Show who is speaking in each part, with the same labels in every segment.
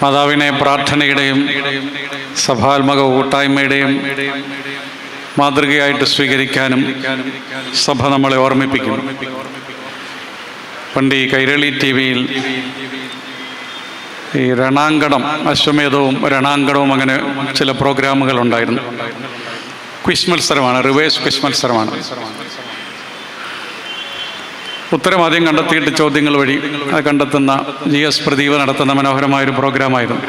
Speaker 1: മാതാവിനെ പ്രാർത്ഥനയുടെയും സഭാത്മക കൂട്ടായ്മയുടെയും മാതൃകയായിട്ട് സ്വീകരിക്കാനും സഭ നമ്മളെ ഓർമ്മിപ്പിക്കും. പണ്ട് ഈ കൈരളി TV-യിൽ ഈ രണാങ്കണം, അശ്വമേധവും രണാങ്കണവും അങ്ങനെ ചില പ്രോഗ്രാമുകൾ ഉണ്ടായിരുന്നു. ക്വിസ് മത്സരമാണ്, റിവേഴ്സ് ക്വിസ് മത്സരമാണ്. ഉത്തരം ആദ്യം കണ്ടെത്തിയിട്ട് ചോദ്യങ്ങൾ വഴി അത് കണ്ടെത്തുന്ന GS പ്രദീപ് നടത്തുന്ന മനോഹരമായൊരു പ്രോഗ്രാമായിരുന്നു.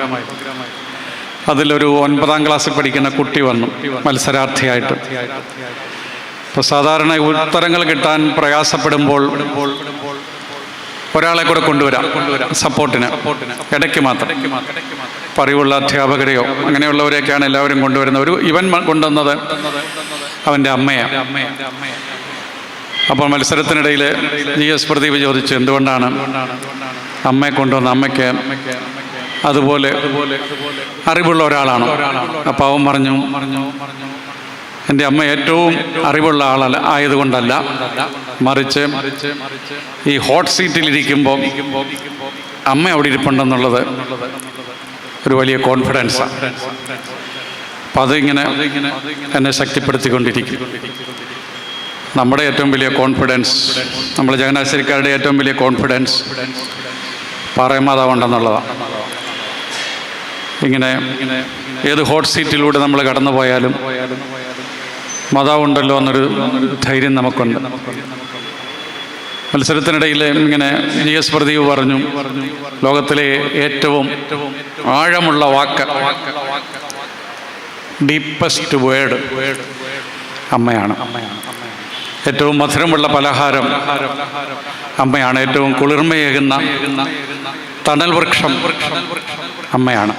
Speaker 1: അതിലൊരു 9ാം ക്ലാസ്സിൽ പഠിക്കുന്ന കുട്ടി വന്നു മത്സരാർത്ഥിയായിട്ട്. അപ്പോൾ സാധാരണ ഉത്തരങ്ങൾ കിട്ടാൻ പ്രയാസപ്പെടുമ്പോൾ ഒരാളെ കൂടെ കൊണ്ടുവരാം സപ്പോർട്ടിന്, ഇടയ്ക്ക് മാത്രം. അറിവുള്ള അധ്യാപകരെയോ അങ്ങനെയുള്ളവരെയൊക്കെയാണ് എല്ലാവരും കൊണ്ടുവരുന്നത്. ഇവൻ കൊണ്ടുവന്നത് അവൻ്റെ അമ്മയാണ്. അപ്പോൾ മത്സരത്തിനിടയിൽ GS പ്രദീപ് ചോദിച്ചു, എന്തുകൊണ്ടാണ് അമ്മയെ കൊണ്ടുവന്നത്? അമ്മയ്ക്ക് അതുപോലെ അറിവുള്ള ഒരാളാണോ? അപ്പോൾ അവൻ പറഞ്ഞു, എൻ്റെ അമ്മ ഏറ്റവും അറിവുള്ള ആയതുകൊണ്ടല്ല, മറിച്ച് ഈ ഹോട്ട് സീറ്റിലിരിക്കുമ്പോൾ അമ്മ അവിടെ ഇരിപ്പുണ്ടെന്നുള്ളത് ഒരു വലിയ കോൺഫിഡൻസാണ്. അപ്പം അതിങ്ങനെ എന്നെ ശക്തിപ്പെടുത്തിക്കൊണ്ടിരിക്കും. നമ്മുടെ ഏറ്റവും വലിയ കോൺഫിഡൻസ്, നമ്മുടെ ചങ്ങനാശ്ശേരിക്കാരുടെ ഏറ്റവും വലിയ കോൺഫിഡൻസ് പാറയമാതാവുണ്ടെന്നുള്ളതാണ്. ഇങ്ങനെ ഏത് ഹോട്ട് സീറ്റിലൂടെ നമ്മൾ കടന്നു പോയാലും മാതാവുണ്ടല്ലോ എന്നൊരു ധൈര്യം നമുക്കുണ്ട്. മത്സരത്തിനിടയിൽ ഇങ്ങനെ GS പ്രദീപ് പറഞ്ഞു, ലോകത്തിലെ ഏറ്റവും ആഴമുള്ള വാക്ക്, ഡീപ്പസ്റ്റ് വേർഡ് അമ്മയാണ്. ഏറ്റവും മധുരമുള്ള പലഹാരം അമ്മയാണ്. ഏറ്റവും കുളിർമയേകുന്ന തണൽ വൃക്ഷം അമ്മയാണ്.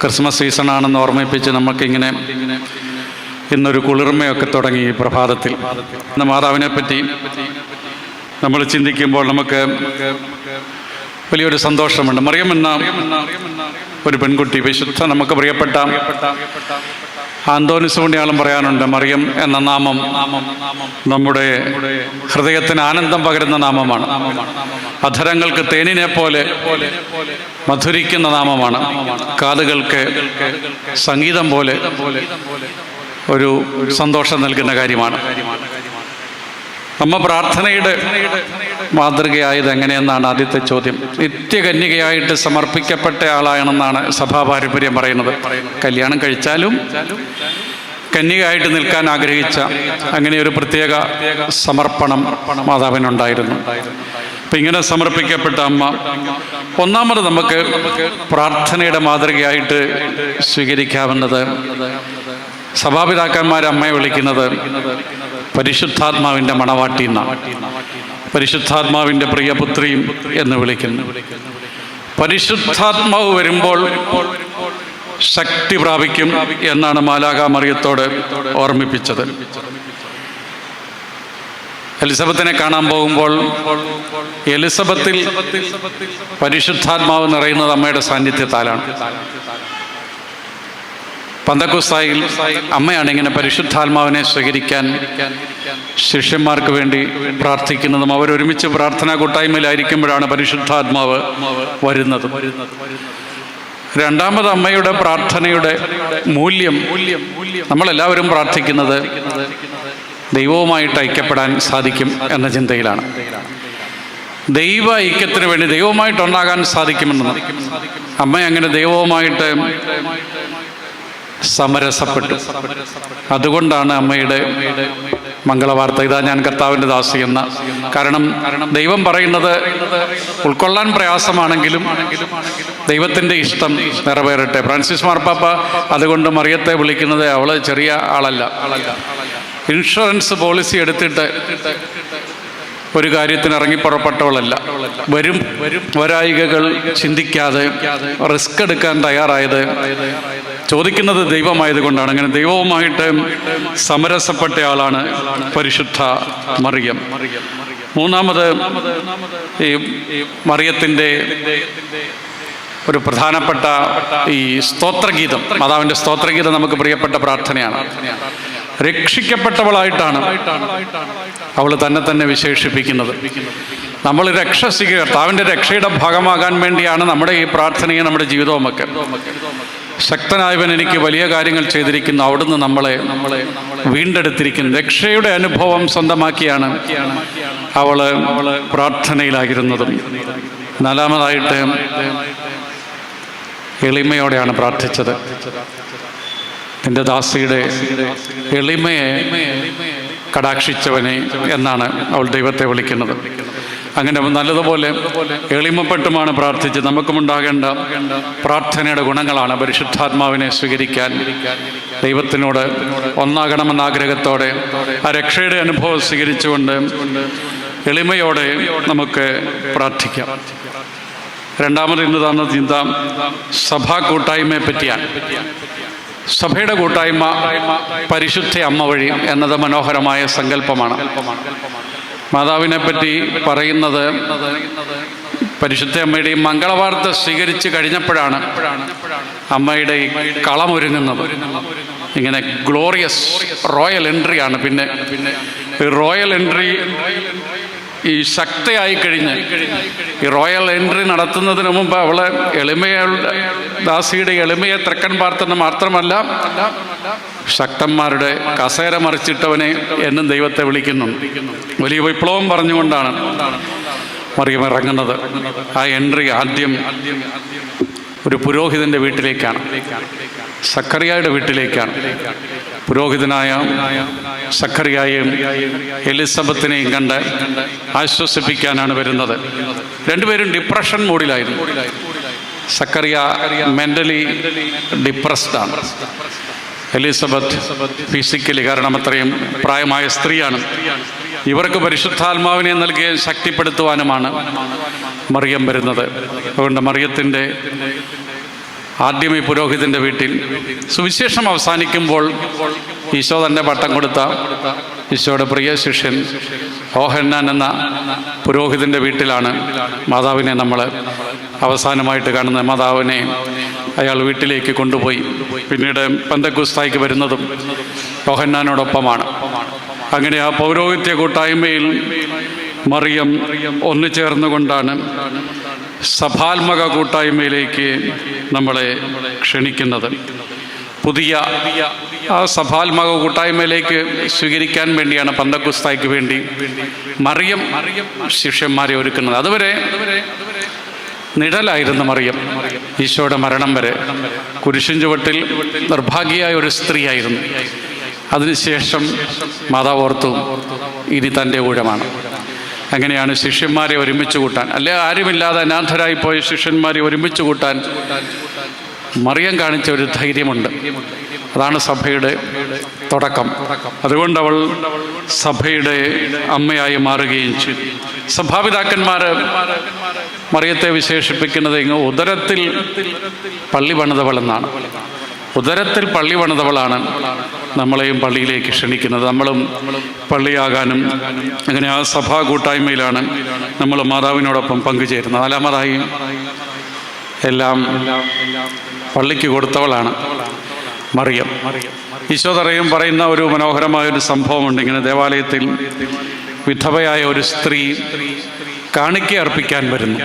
Speaker 1: ക്രിസ്മസ് സീസണാണെന്ന് ഓർമ്മിപ്പിച്ച് നമുക്കിങ്ങനെ ഇന്നൊരു കുളിർമയൊക്കെ തുടങ്ങി ഈ പ്രഭാതത്തിൽ. മാതാവിനെ പറ്റി നമ്മൾ ചിന്തിക്കുമ്പോൾ നമുക്ക് വലിയൊരു സന്തോഷമുണ്ട്. മറിയം എന്ന ഒരു പെൺകുട്ടി, വിശുദ്ധ, നമുക്ക് പ്രിയപ്പെട്ട അന്തോനിസ് പുണ്യാളം പറയാനുണ്ട്, മറിയം എന്ന നാമം നമ്മുടെ ഹൃദയത്തിന് ആനന്ദം പകരുന്ന നാമമാണ്. അധരങ്ങൾക്ക് തേനിനെ പോലെ മധുരിക്കുന്ന നാമമാണ്. കാതുകൾക്ക് സംഗീതം പോലെ ഒരു സന്തോഷം നൽകുന്ന കാര്യമാണ്. അമ്മ പ്രാർത്ഥനയുടെ മാതൃകയായത് എങ്ങനെയെന്നാണ് ആദ്യത്തെ ചോദ്യം. നിത്യകന്യകയായിട്ട് സമർപ്പിക്കപ്പെട്ട ആളാണെന്നാണ് സഭാ പാരമ്പര്യം പറയുന്നത്. കല്യാണം കഴിച്ചാലും കന്യകയായിട്ട് നിൽക്കാൻ ആഗ്രഹിച്ച അങ്ങനെ ഒരു പ്രത്യേക സമർപ്പണം മാതാവിനുണ്ടായിരുന്നു. അപ്പം ഇങ്ങനെ സമർപ്പിക്കപ്പെട്ട അമ്മ ഒന്നാമത് നമുക്ക് പ്രാർത്ഥനയുടെ മാതൃകയായിട്ട് സ്വീകരിക്കാവുന്നത്, സഭാപിതാക്കന്മാർ അമ്മയെ വിളിക്കുന്നത് പരിശുദ്ധാത്മാവിൻ്റെ മണവാട്ടി എന്നാണ്. പരിശുദ്ധാത്മാവിൻ്റെ പ്രിയപുത്രിയും എന്ന് വിളിക്കുന്നു. പരിശുദ്ധാത്മാവ് വരുമ്പോൾ ശക്തി പ്രാപിക്കും എന്നാണ് മാലാഖ മറിയത്തോട് ഓർമ്മിപ്പിച്ചത്. എലിസബത്തിനെ കാണാൻ പോകുമ്പോൾ എലിസബത്തിൽ പരിശുദ്ധാത്മാവ് നിറയുന്നത് അമ്മയുടെ സാന്നിധ്യത്താലാണ്. പന്തക്കുസ്തായിൽ അമ്മയാണ് ഇങ്ങനെ പരിശുദ്ധാത്മാവിനെ സ്വീകരിക്കാൻ ശിഷ്യന്മാർക്ക് വേണ്ടി പ്രാർത്ഥിക്കുന്നതും അവരൊരുമിച്ച് പ്രാർത്ഥനാ കൂട്ടായ്മയിലായിരിക്കുമ്പോഴാണ് പരിശുദ്ധാത്മാവ് വരുന്നത്. രണ്ടാമത് അമ്മയുടെ പ്രാർത്ഥനയുടെ മൂല്യം, നമ്മളെല്ലാവരും പ്രാർത്ഥിക്കുന്നത് ദൈവവുമായിട്ട് ഐക്യപ്പെടാൻ സാധിക്കും എന്ന ചിന്തയിലാണ്. ദൈവ ഐക്യത്തിന് വേണ്ടി ദൈവവുമായിട്ടൊന്നാകാൻ സാധിക്കുമെന്ന് അമ്മ അങ്ങനെ ദൈവവുമായിട്ട് സമരസപ്പെട്ടു. അതുകൊണ്ടാണ് അമ്മയുടെ മംഗളവാർത്ത, ഇതാ ഞാൻ കർത്താവിൻ്റെ ദാസി എന്ന. കാരണം ദൈവം പറയുന്നത് ഉൾക്കൊള്ളാൻ പ്രയാസമാണെങ്കിലും ദൈവത്തിൻ്റെ ഇഷ്ടം നിറവേറട്ടെ. ഫ്രാൻസിസ് മാർപ്പാപ്പ അതുകൊണ്ട് മറിയത്തെ വിളിക്കുന്നത് അവൾ ചെറിയ ആളല്ല, ഇൻഷുറൻസ് പോളിസി എടുത്തിട്ട് ഒരു കാര്യത്തിന് ഇറങ്ങി പുറപ്പെട്ടവളല്ല. വരായികകൾ ചിന്തിക്കാതെ റിസ്ക് എടുക്കാൻ തയ്യാറായത് ചോദിക്കുന്നത് ദൈവമായതുകൊണ്ടാണ്. അങ്ങനെ ദൈവവുമായിട്ട് സമരസപ്പെട്ട ആളാണ് പരിശുദ്ധ മറിയം. മൂന്നാമത് ഈ മറിയത്തിൻ്റെ ഒരു പ്രധാനപ്പെട്ട ഈ സ്തോത്രഗീതം, മാതാവിൻ്റെ സ്തോത്രഗീതം നമുക്ക് പ്രിയപ്പെട്ട പ്രാർത്ഥനയാണ്. രക്ഷിക്കപ്പെട്ടവളായിട്ടാണ് അവൾ തന്നെ വിശേഷിപ്പിക്കുന്നത്. നമ്മൾ രക്ഷ സ്വീകരിക്കുക, കർത്താവിൻ്റെ രക്ഷയുടെ ഭാഗമാകാൻ വേണ്ടിയാണ് നമ്മുടെ ഈ പ്രാർത്ഥനയും നമ്മുടെ ജീവിതവുമൊക്കെ. ശക്തനായവൻ എനിക്ക് വലിയ കാര്യങ്ങൾ ചെയ്തിരിക്കുന്നു, അവിടുന്ന് നമ്മളെ വീണ്ടെടുത്തിരിക്കുന്നു. രക്ഷയുടെ അനുഭവം സ്വന്തമാക്കിയാണ് അവള് പ്രാർത്ഥനയിലായിരുന്നതും. നാലാമതായിട്ട് എളിമയോടെയാണ് പ്രാർത്ഥിച്ചത്. എൻ്റെ ദാസിയുടെ എളിമയെ കടാക്ഷിച്ചവനെ എന്നാണ് അവൾ ദൈവത്തെ വിളിക്കുന്നത്. അങ്ങനെ നല്ലതുപോലെ എളിമപ്പെട്ടുമാണ് പ്രാർത്ഥിച്ചത്. നമുക്കുമുണ്ടാകേണ്ട പ്രാർത്ഥനയുടെ ഗുണങ്ങളാണ് പരിശുദ്ധാത്മാവിനെ സ്വീകരിക്കാൻ, ദൈവത്തിനോട് ഒന്നാകണമെന്ന ആഗ്രഹത്തോടെ ആ രക്ഷയുടെ അനുഭവം സ്വീകരിച്ചുകൊണ്ട് എളിമയോടെ നമുക്ക് പ്രാർത്ഥിക്കാം. രണ്ടാമത് ഇന്ന് തന്ന ചിന്ത സഭാ കൂട്ടായ്മയെ പറ്റിയാണ്. സഭയുടെ കൂട്ടായ്മ പരിശുദ്ധ അമ്മ വഴി എന്നത് മനോഹരമായ സങ്കല്പമാണ്. മാതാവിനെ പറ്റി പറയുന്നത് പരിശുദ്ധ അമ്മയുടെ ഈ മംഗളവാർത്ത സ്വീകരിച്ച് കഴിഞ്ഞപ്പോഴാണ് അമ്മയുടെ ഈ കളമൊരുങ്ങുന്നത്. ഇങ്ങനെ ഗ്ലോറിയസ് റോയൽ എൻട്രിയാണ്. പിന്നെ റോയൽ എൻട്രി ഈ ശക്തയായി കഴിഞ്ഞ് ഈ റോയൽ എൻട്രി നടത്തുന്നതിന് മുമ്പ് അവളെ ദാസിയുടെ എളിമയെ തൃക്കൻ പാർത്തുന്ന മാത്രമല്ല, ശക്തന്മാരുടെ കസേര മറിച്ചിട്ടവനെ എന്നും ദൈവത്തെ വിളിക്കുന്നു. വലിയ വിപ്ലവം പറഞ്ഞുകൊണ്ടാണ് മറിയം ഇറങ്ങുന്നത്. ആ എൻട്രി ആദ്യം ഒരു പുരോഹിതൻ്റെ വീട്ടിലേക്കാണ്, സക്കറിയായുടെ വീട്ടിലേക്കാണ്. പുരോഹിതനായ സക്കറിയായെയും എലിസബത്തിനെയും കണ്ട് ആശ്വസിപ്പിക്കാനാണ് വരുന്നത്. രണ്ടുപേരും ഡിപ്രഷൻ മൂഡിലായിരുന്നു. സക്കറിയ മെൻ്റലി ഡിപ്രസ്ഡ് ആണ്, എലിസബത്ത് ഫിസിക്കലി, കാരണം അത്രയും പ്രായമായ സ്ത്രീയാണ്. ഇവർക്ക് പരിശുദ്ധാത്മാവിനെ നൽകി ശക്തിപ്പെടുത്തുവാനുമാണ് മറിയം വരുന്നത്. അതുകൊണ്ട് മറിയത്തിൻ്റെ ആദ്യം ഈ പുരോഹിതൻ്റെ വീട്ടിൽ സുവിശേഷം അവസാനിക്കുമ്പോൾ ഈശോ തന്നെ പട്ടം കൊടുത്ത ഈശോയുടെ പ്രിയ ശിഷ്യൻ യോഹന്നാൻ എന്ന പുരോഹിതൻ്റെ വീട്ടിലാണ് മാതാവിനെ നമ്മൾ അവസാനമായിട്ട് കാണുന്നത്. മാതാവിനെ അയാൾ വീട്ടിലേക്ക് കൊണ്ടുപോയി. പിന്നീട് പെന്തക്കോസ്തായ്ക്ക് വരുന്നതും യോഹന്നാനോടൊപ്പമാണ്. അങ്ങനെ ആ പൗരോഹിത്യ കൂട്ടായ്മയിൽ മറിയം ഒന്നു ചേർന്നുകൊണ്ടാണ് സഭാത്മക കൂട്ടായ്മയിലേക്ക് നമ്മളെ ക്ഷണിക്കുന്നത്. പുതിയ ആ സഭാത്മക കൂട്ടായ്മയിലേക്ക് സ്വീകരിക്കാൻ വേണ്ടിയാണ് പെന്തക്കോസ്തായ്ക്ക് വേണ്ടി മറിയം ശിഷ്യന്മാരെ ഒരുക്കുന്നത്. അതുവരെ നിഴലായിരുന്നു മറിയം. ഈശോയുടെ മരണം വരെ കുരിശിൻ ചുവട്ടിൽ നിർഭാഗ്യയായ ഒരു സ്ത്രീയായിരുന്നു. അതിനുശേഷം മാതാവ് ഓർത്തു ഇനി തൻ്റെ ഊഴമാണ്. അങ്ങനെയാണ് ശിഷ്യന്മാരെ ഒരുമിച്ച് കൂട്ടാൻ, അല്ലെ ആരുമില്ലാതെ അനാഥരായി പോയ ശിഷ്യന്മാരെ ഒരുമിച്ച് കൂട്ടാൻ മറിയം കാണിച്ച ഒരു ധൈര്യമുണ്ട്. അതാണ് സഭയുടെ തുടക്കം. അതുകൊണ്ട് അവൾ സഭയുടെ അമ്മയായി മാറുകയും ചെയ്തു. സഭാപിതാക്കന്മാർ മറിയത്തെ വിശേഷിപ്പിക്കുന്നത് ഉദരത്തിൽ പള്ളി പണിതവളെന്നാണ്. ഉദരത്തിൽ പള്ളി പണിതവളാണ് നമ്മളെയും പള്ളിയിലേക്ക് ക്ഷണിക്കുന്നത്. നമ്മളും പള്ളിയാകാനും അങ്ങനെ ആ സഭാ കൂട്ടായ്മയിലാണ് നമ്മൾ മാതാവിനോടൊപ്പം പങ്കുചേരുന്നത്. നാലാമതായി എല്ലാം പള്ളിക്ക് കൊടുത്തവളാണ് മറിയം. ഈശോ പറയുന്ന ഒരു മനോഹരമായൊരു സംഭവമുണ്ട്. ഇങ്ങനെ ദേവാലയത്തിൽ വിധവയായ ഒരു സ്ത്രീ കാണിക്ക അർപ്പിക്കാൻ വരുന്നു.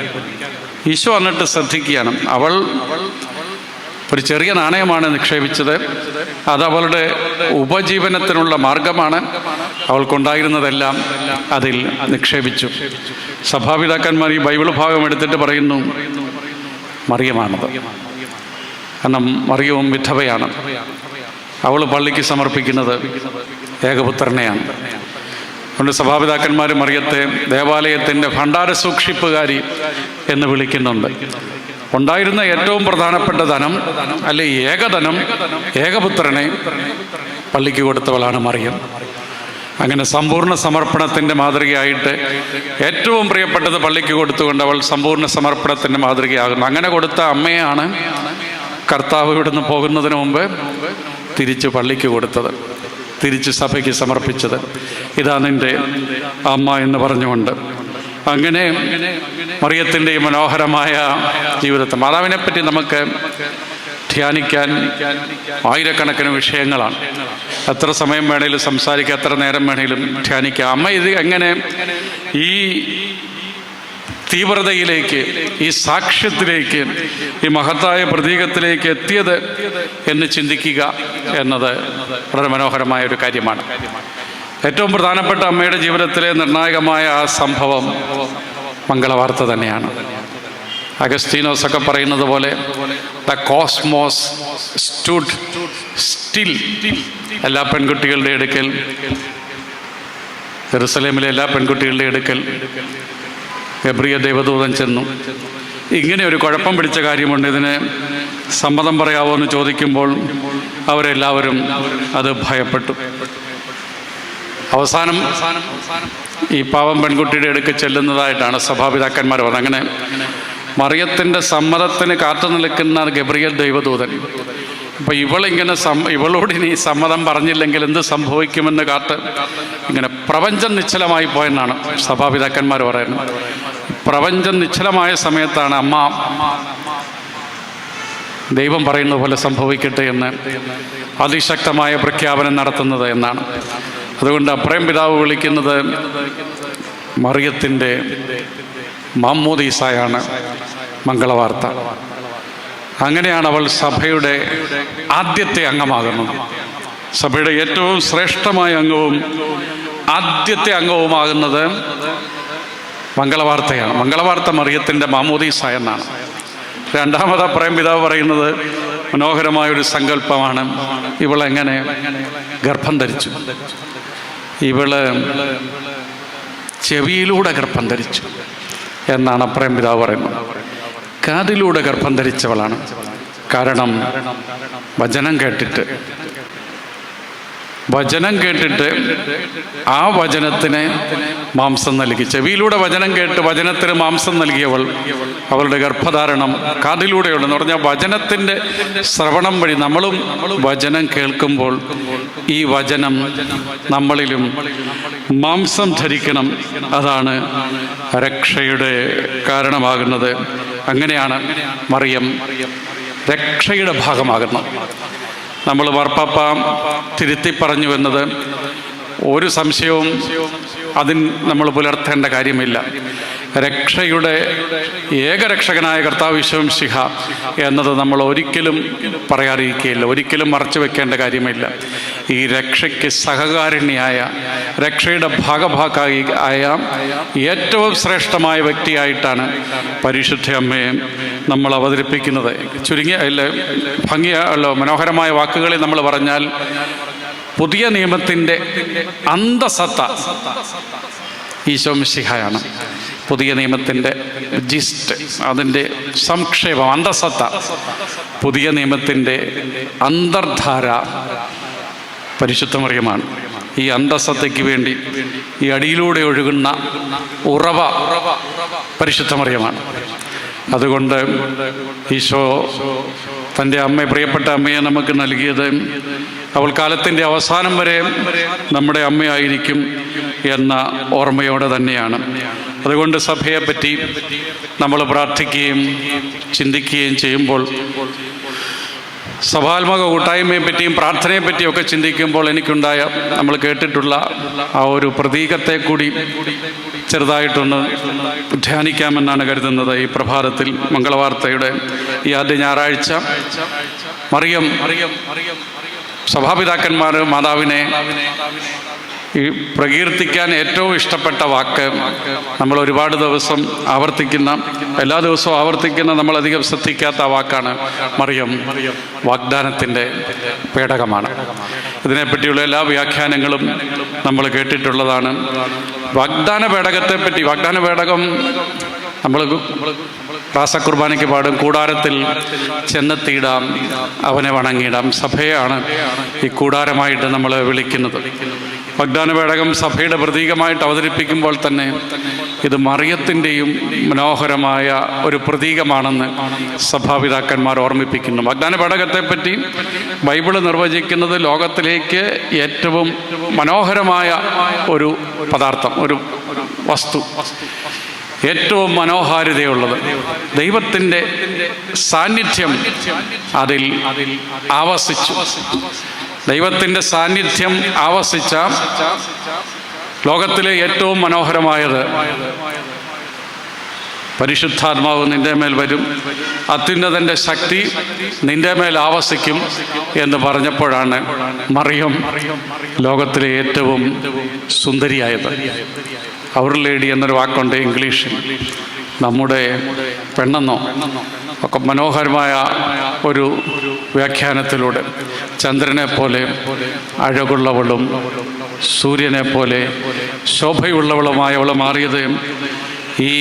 Speaker 1: ഈശോ എന്നിട്ട് ശ്രദ്ധിക്കുകയാണ്. അവൾ ഒരു ചെറിയ നാണയമാണ് നിക്ഷേപിച്ചത്. അത് അവളുടെ ഉപജീവനത്തിനുള്ള മാർഗമാണ്. അവൾക്കുണ്ടായിരുന്നതെല്ലാം അതിൽ നിക്ഷേപിച്ചു. സഭാപിതാക്കന്മാർ ഈ ബൈബിൾ ഭാഗം എടുത്തിട്ട് പറയുന്നു മറിയമാണത്. കാരണം മറിയവും വിധവയാണ്. അവൾ പള്ളിക്ക് സമർപ്പിക്കുന്നത് ഏകപുത്രനെയാണ്. അതുകൊണ്ട് സഭാപിതാക്കന്മാർ മറിയത്തെ ദേവാലയത്തിൻ്റെ ഭണ്ഡാര സൂക്ഷിപ്പുകാരി എന്ന് വിളിക്കുന്നുണ്ട്. ഉണ്ടായിരുന്ന ഏറ്റവും പ്രധാനപ്പെട്ട ധനം, അല്ലെ ഏകധനം, ഏകപുത്രനെ പള്ളിക്ക് കൊടുത്തവളാണ് മറിയം. അങ്ങനെ സമ്പൂർണ്ണ സമർപ്പണത്തിൻ്റെ മാതൃകയായിട്ട് ഏറ്റവും പ്രിയപ്പെട്ടത് പള്ളിക്ക് കൊടുത്തുകൊണ്ട് അവൾ സമ്പൂർണ്ണ സമർപ്പണത്തിൻ്റെ മാതൃകയാകുന്നു. അങ്ങനെ കൊടുത്ത അമ്മയാണ് കർത്താവ് ഇവിടുന്ന് പോകുന്നതിന് മുമ്പ് തിരിച്ച് പള്ളിക്ക് കൊടുത്തത്, തിരിച്ച് സഭയ്ക്ക് സമർപ്പിച്ചത്. ഇതാ നിൻ്റെ അമ്മ എന്ന് പറഞ്ഞുകൊണ്ട്. അങ്ങനെ മറിയത്തിൻ്റെ ഈ മനോഹരമായ ജീവിതത്തെ, മാതാവിനെ പറ്റി നമുക്ക് ധ്യാനിക്കാൻ ആയിരക്കണക്കിന് വിഷയങ്ങളാണ്. എത്ര സമയം വേണേലും സംസാരിക്കാം, എത്ര നേരം വേണേലും ധ്യാനിക്കാം. അമ്മ ഇത് എങ്ങനെ ഈ തീവ്രതയിലേക്ക്, ഈ സാക്ഷ്യത്തിലേക്ക്, ഈ മഹത്തായ പ്രതീകത്തിലേക്ക് എത്തിയത് എന്ന് ചിന്തിക്കുക എന്നത് വളരെ മനോഹരമായ ഒരു കാര്യമാണ്. ഏറ്റവും പ്രധാനപ്പെട്ട അമ്മയുടെ ജീവിതത്തിലെ നിർണായകമായ ആ സംഭവം മംഗളവാർത്ത തന്നെയാണ്. അഗസ്തീനോസ് ഒക്കെ പറയുന്നത് പോലെ ദ കോസ്മോസ് സ്റ്റുഡ് സ്റ്റിൽ. എല്ലാ പെൺകുട്ടികളുടെ അടുക്കൽ, ജെറുസലേമിലെ എല്ലാ പെൺകുട്ടികളുടെ അടുക്കൽ ഗബ്രിയേൽ ദൈവദൂതൻ ചെന്നു. ഇങ്ങനെ ഒരു കുഴപ്പം പിടിച്ച കാര്യമുണ്ട്, ഇതിന് സമ്മതം പറയാവോ എന്ന് ചോദിക്കുമ്പോൾ അവരെല്ലാവരും അത് ഭയപ്പെട്ടു. അവസാനം ഈ പാവം പെൺകുട്ടിയുടെ അടുക്ക് ചെല്ലുന്നതായിട്ടാണ് സഭാപിതാക്കന്മാർ പറഞ്ഞത്. അങ്ങനെ മറിയത്തിൻ്റെ സമ്മതത്തിന് കാത്തു നിൽക്കുന്ന ഗബ്രിയേൽ ദൈവദൂതൻ, അപ്പം ഇവളോട് ഇനി സമ്മതം പറഞ്ഞില്ലെങ്കിൽ എന്ത് സംഭവിക്കുമെന്ന് കാത്ത് ഇങ്ങനെ പ്രപഞ്ചം നിശ്ചലമായി പോയെന്നാണ് സഭാപിതാക്കന്മാർ പറയുന്നത്. പ്രപഞ്ചം നിശ്ചലമായ സമയത്താണ് അമ്മ ദൈവം പറയുന്നത് പോലെ സംഭവിക്കട്ടെ എന്ന് അതിശക്തമായ പ്രഖ്യാപനം നടത്തുന്നത് എന്നാണ്. അതുകൊണ്ട് അബ്രഹാം പിതാവ് വിളിക്കുന്നത് മറിയത്തിൻ്റെ മാമ്മോദീസായാണ് മംഗളവാർത്ത. അങ്ങനെയാണ് അവൾ സഭയുടെ ആദ്യത്തെ അംഗമാകുന്നത്. സഭയുടെ ഏറ്റവും ശ്രേഷ്ഠമായ അംഗവും ആദ്യത്തെ അംഗവുമാകുന്നത് മംഗളവാർത്തയാണ്. മംഗളവാർത്ത മറിയത്തിൻ്റെ മാമ്മോദീസ എന്നാണ്. രണ്ടാമത് അബ്രഹാം പിതാവ് പറയുന്നത് മനോഹരമായൊരു സങ്കല്പമാണ്. ഇവളെങ്ങനെ ഗർഭം ധരിച്ചു? ഇവള് ചെവിയിലൂടെ ഗർഭം ധരിച്ചു എന്നാണ് അബ്രഹാം പിതാവ് പറയുന്നത്. കാതിലൂടെ ഗർഭം ധരിച്ചവളാണ്. കാരണം വചനം കേട്ടിട്ട് ആ വചനത്തിന് മാംസം നൽകി. ചെവിയിലൂടെ വചനം കേട്ട് വചനത്തിന് മാംസം നൽകിയവൾ, അവളുടെ ഗർഭധാരണം കാതിലൂടെയുള്ളെന്ന് പറഞ്ഞാൽ വചനത്തിൻ്റെ ശ്രവണം വഴി നമ്മളും വചനം കേൾക്കുമ്പോൾ ഈ വചനം നമ്മളിലും മാംസം ധരിക്കണം. അതാണ് രക്ഷയുടെ കാരണമാകുന്നത്. അങ്ങനെയാണ് മറിയം രക്ഷയുടെ ഭാഗമാകുന്നത്. നമ്മൾ മാർപ്പാപ്പ തിരുത്തി പറഞ്ഞു എന്നത് ഒരു സംശയവും നമ്മൾ പുലർത്തേണ്ട കാര്യമില്ല. രക്ഷയുടെ ഏകരക്ഷകനായ കർത്താവ് ഈശോമിശിഹ എന്നത് നമ്മൾ ഒരിക്കലും പറയാതിരിക്കുകയില്ല, ഒരിക്കലും മറച്ചു വെക്കേണ്ട കാര്യമില്ല. ഈ രക്ഷയ്ക്ക് സഹകാരിണിയായ, രക്ഷയുടെ ഭാഗഭാക്കായ ഏറ്റവും ശ്രേഷ്ഠമായ വ്യക്തിയായിട്ടാണ് പരിശുദ്ധ അമ്മയെ നമ്മൾ അവതരിപ്പിക്കുന്നത്. ചുരുങ്ങിയ മനോഹരമായ വാക്കുകളിൽ നമ്മൾ പറഞ്ഞാൽ പുതിയ നിയമത്തിൻ്റെ അന്തസത്ത ഈശോമിശിഹായാണ്. പുതിയ നിയമത്തിൻ്റെ ജിസ്റ്റ്, അതിൻ്റെ സംക്ഷേപം, അന്തസത്ത, പുതിയ നിയമത്തിൻ്റെ അന്തർധാര പരിശുദ്ധ മറിയമാണ്. ഈ അന്തസത്തയ്ക്ക് വേണ്ടി ഈ അടിയിലൂടെ ഒഴുകുന്ന ഉറവ പരിശുദ്ധ മറിയമാണ്. അതുകൊണ്ട് ഈശോ തൻ്റെ പ്രിയപ്പെട്ട അമ്മയെ നമുക്ക് നൽകിയത് അവൾ കാലത്തിൻ്റെ അവസാനം വരെ നമ്മുടെ അമ്മയായിരിക്കും എന്ന ഓർമ്മയോടെ തന്നെയാണ്. അതുകൊണ്ട് സഭയെപ്പറ്റി നമ്മൾ പ്രാർത്ഥിക്കുകയും ചിന്തിക്കുകയും ചെയ്യുമ്പോൾ, സഭാത്മക കൂട്ടായ്മയെപ്പറ്റിയും പ്രാർത്ഥനയെപ്പറ്റിയൊക്കെ ചിന്തിക്കുമ്പോൾ എനിക്കുണ്ടായ, നമ്മൾ കേട്ടിട്ടുള്ള ആ ഒരു പ്രതീകത്തെ കൂടി ചെറുതായിട്ടൊന്ന് ധ്യാനിക്കാമെന്നാണ് കരുതുന്നത്. ഈ പ്രഭാതത്തിൽ മംഗളവാർത്തയുടെ ഈ ആദ്യ ഞായറാഴ്ച മറിയം സഭാപിതാക്കന്മാർ മാതാവിനെ ഈ പ്രകീർത്തിക്കാൻ ഏറ്റവും ഇഷ്ടപ്പെട്ട വാക്ക്, നമ്മൾ ഒരുപാട് ദിവസം എല്ലാ ദിവസവും ആവർത്തിക്കുന്ന, നമ്മളധികം ശ്രദ്ധിക്കാത്ത വാക്കാണ് മറിയം. വാഗ്ദാനത്തിൻ്റെ പേടകമാണ്. ഇതിനെപ്പറ്റിയുള്ള എല്ലാ വ്യാഖ്യാനങ്ങളും നമ്മൾ കേട്ടിട്ടുള്ളതാണ്. വാഗ്ദാന പേടകത്തെപ്പറ്റി, വാഗ്ദാന പേടകം നമ്മൾ റാസക്കുർബാനയ്ക്ക് പാടും, കൂടാരത്തിൽ ചെന്നെത്തിയിടാം, അവനെ വണങ്ങിയിടാം. സഭയാണ് ഈ കൂടാരമായിട്ട് നമ്മൾ വിളിക്കുന്നത്. വാഗ്ദാന പേടകം സഭയുടെ പ്രതീകമായിട്ട് അവതരിപ്പിക്കുമ്പോൾ തന്നെ ഇത് മറിയത്തിൻ്റെയും മനോഹരമായ ഒരു പ്രതീകമാണെന്ന് സഭാപിതാക്കന്മാർ ഓർമ്മിപ്പിക്കുന്നു. വാഗ്ദാന പേടകത്തെപ്പറ്റി ബൈബിള് നിർവചിക്കുന്നത് ലോകത്തിലേക്ക് ഏറ്റവും മനോഹരമായ ഒരു പദാർത്ഥം, ഒരു വസ്തു, ഏറ്റവും മനോഹാരിതയുള്ളത്, ദൈവത്തിൻ്റെ സാന്നിധ്യം അതിൽ ആവസിച്ചു. ദൈവത്തിൻ്റെ സാന്നിധ്യം ആവസിച്ച ലോകത്തിലെ ഏറ്റവും മനോഹരമായത് പരിശുദ്ധാത്മാവ് നിന്റെ മേൽ വരും, അത്യുന്നതൻ്റെ ശക്തി നിന്റെ മേൽ ആവസിക്കും എന്ന് പറഞ്ഞപ്പോഴാണ് മറിയം ലോകത്തിലെ ഏറ്റവും സുന്ദരിയായത്. അവർ ലേഡി എന്നൊരു വാക്കുണ്ട് ഇംഗ്ലീഷിൽ. നമ്മുടെ പെണ്ണെന്നോ ഒക്കെ മനോഹരമായ ഒരു വ്യാഖ്യാനത്തിലൂടെ ചന്ദ്രനെ പോലെ അഴകുള്ളവളും സൂര്യനെ പോലെ ശോഭയുള്ളവളുമായവൾ മാറിയത് ഈ